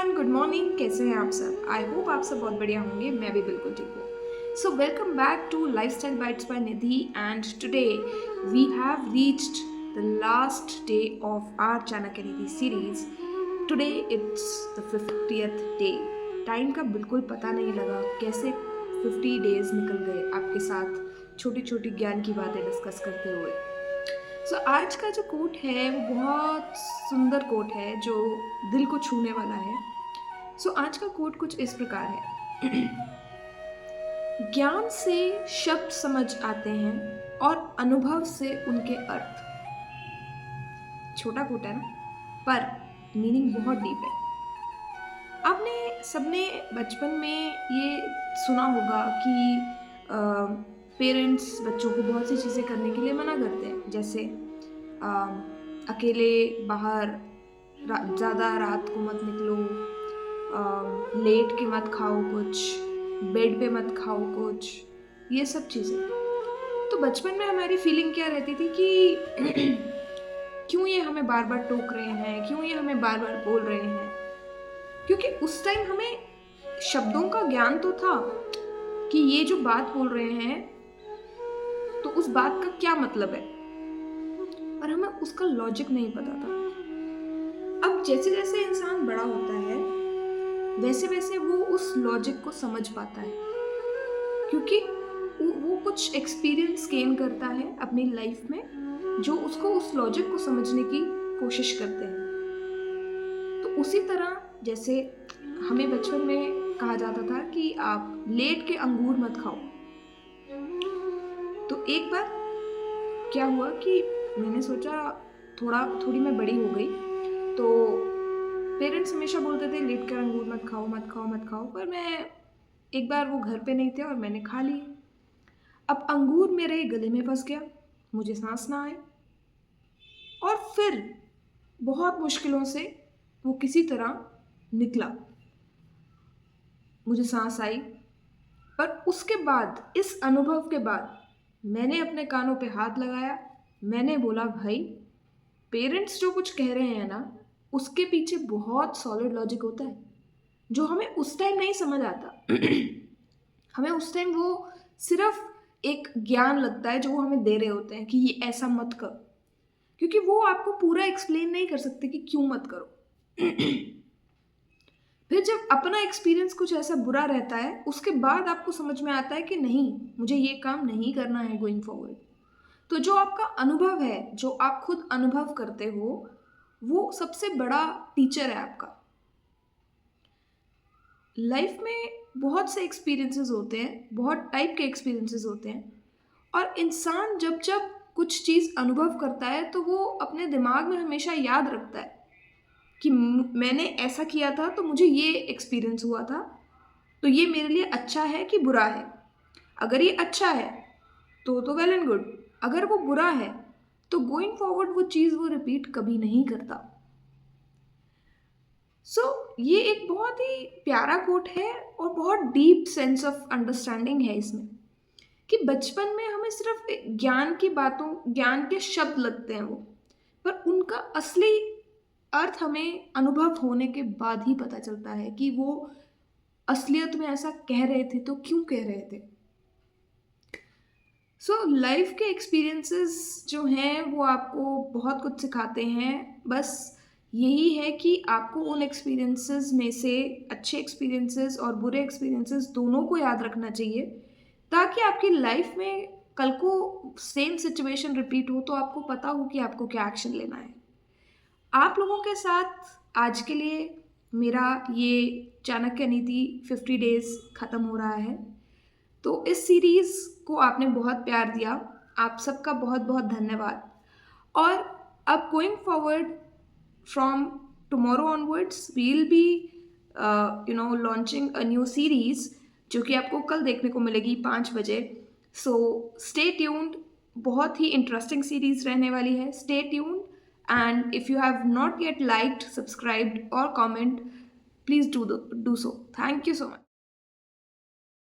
Everyone, good morning. कैसे हैं आप सब? आई होप आप सब बहुत बढ़िया होंगे। मैं भी बिल्कुल ठीक हूँ। So welcome back to lifestyle bites by Nidhi and today we have reached the last day of our Chanakya Niti series. Today it's the 50th day. Time का बिल्कुल पता नहीं लगा कैसे 50 डेज निकल गए आपके साथ छोटी छोटी ज्ञान की बातें डिस्कस करते हुए। आज का जो कोट है वो बहुत सुंदर कोट है जो दिल को छूने वाला है। आज का कोट कुछ इस प्रकार है। ज्ञान से शब्द समझ आते हैं और अनुभव से उनके अर्थ। छोटा कोट है ना, पर मीनिंग बहुत डीप है। आपने सबने बचपन में ये सुना होगा कि पेरेंट्स बच्चों को बहुत सी चीज़ें करने के लिए मना करते हैं, जैसे अकेले बाहर ज़्यादा रात को मत निकलो, लेट के मत खाओ कुछ, बेड पे मत खाओ कुछ, ये सब चीज़ें। तो बचपन में हमारी फीलिंग क्या रहती थी कि क्यों ये हमें बार बार टोक रहे हैं, क्यों ये हमें बार बार बोल रहे हैं। क्योंकि उस टाइम हमें शब्दों का ज्ञान तो था कि ये जो बात बोल रहे हैं तो उस बात का क्या मतलब है, पर हमें उसका लॉजिक नहीं पता था। अब जैसे जैसे इंसान बड़ा होता है वैसे वैसे वो उस लॉजिक को समझ पाता है, क्योंकि वो कुछ एक्सपीरियंस गेन करता है अपनी लाइफ में जो उसको उस लॉजिक को समझने की कोशिश करते हैं। तो उसी तरह जैसे हमें बचपन में कहा जाता था कि आप लेट के अंगूर मत खाओ, तो एक बार क्या हुआ कि मैंने सोचा थोड़ी मैं बड़ी हो गई, तो पेरेंट्स हमेशा बोलते थे लेट कर अंगूर मत खाओ मत खाओ मत खाओ, पर मैं एक बार वो घर पे नहीं थे और मैंने खा लिए। अब अंगूर मेरे गले में फंस गया, मुझे सांस ना आए, और फिर बहुत मुश्किलों से वो किसी तरह निकला, मुझे सांस आई। पर उसके बाद, इस अनुभव के बाद, मैंने अपने कानों पे हाथ लगाया, मैंने बोला भाई पेरेंट्स जो कुछ कह रहे हैं ना उसके पीछे बहुत सॉलिड लॉजिक होता है जो हमें उस टाइम नहीं समझ आता। हमें उस टाइम वो सिर्फ एक ज्ञान लगता है जो वो हमें दे रहे होते हैं कि ये ऐसा मत करो, क्योंकि वो आपको पूरा एक्सप्लेन नहीं कर सकते कि क्यों मत करो। फिर जब अपना एक्सपीरियंस कुछ ऐसा बुरा रहता है उसके बाद आपको समझ में आता है कि नहीं, मुझे ये काम नहीं करना है गोइंग फॉरवर्ड। तो जो आपका अनुभव है, जो आप खुद अनुभव करते हो, वो सबसे बड़ा टीचर है आपका। लाइफ में बहुत से एक्सपीरियंसेस होते हैं, बहुत टाइप के एक्सपीरियंसेस होते हैं, और इंसान जब जब कुछ चीज़ अनुभव करता है तो वो अपने दिमाग में हमेशा याद रखता है कि मैंने ऐसा किया था तो मुझे ये एक्सपीरियंस हुआ था, तो ये मेरे लिए अच्छा है कि बुरा है। अगर ये अच्छा है तो वेल एंड गुड, अगर वो बुरा है तो गोइंग फॉरवर्ड वो चीज़ वो रिपीट कभी नहीं करता। ये एक बहुत ही प्यारा कोट है और बहुत डीप सेंस ऑफ अंडरस्टैंडिंग है इसमें, कि बचपन में हमें सिर्फ ज्ञान की बातों, ज्ञान के शब्द लगते हैं वो, पर उनका असली अर्थ हमें अनुभव होने के बाद ही पता चलता है कि वो असलियत में ऐसा कह रहे थे तो क्यों कह रहे थे। लाइफ के एक्सपीरियंसेस जो हैं वो आपको बहुत कुछ सिखाते हैं। बस यही है कि आपको उन एक्सपीरियंसेस में से अच्छे एक्सपीरियंसेस और बुरे एक्सपीरियंसेस दोनों को याद रखना चाहिए, ताकि आपकी लाइफ में कल को सेम सिचुएशन रिपीट हो तो आपको पता हो कि आपको क्या एक्शन लेना है। आप लोगों के साथ आज के लिए मेरा ये चाणक्य नीति 50 डेज ख़त्म हो रहा है। तो इस सीरीज़ को आपने बहुत प्यार दिया, आप सबका बहुत बहुत धन्यवाद। और अब going forward from tomorrow onwards we will be launching a new series जो कि आपको कल देखने को मिलेगी 5 बजे। सो स्टे ट्यून्ड, बहुत ही इंटरेस्टिंग सीरीज़ रहने वाली है। Stay tuned, and if you have not yet liked, subscribed or comment, please do so. Thank you so much.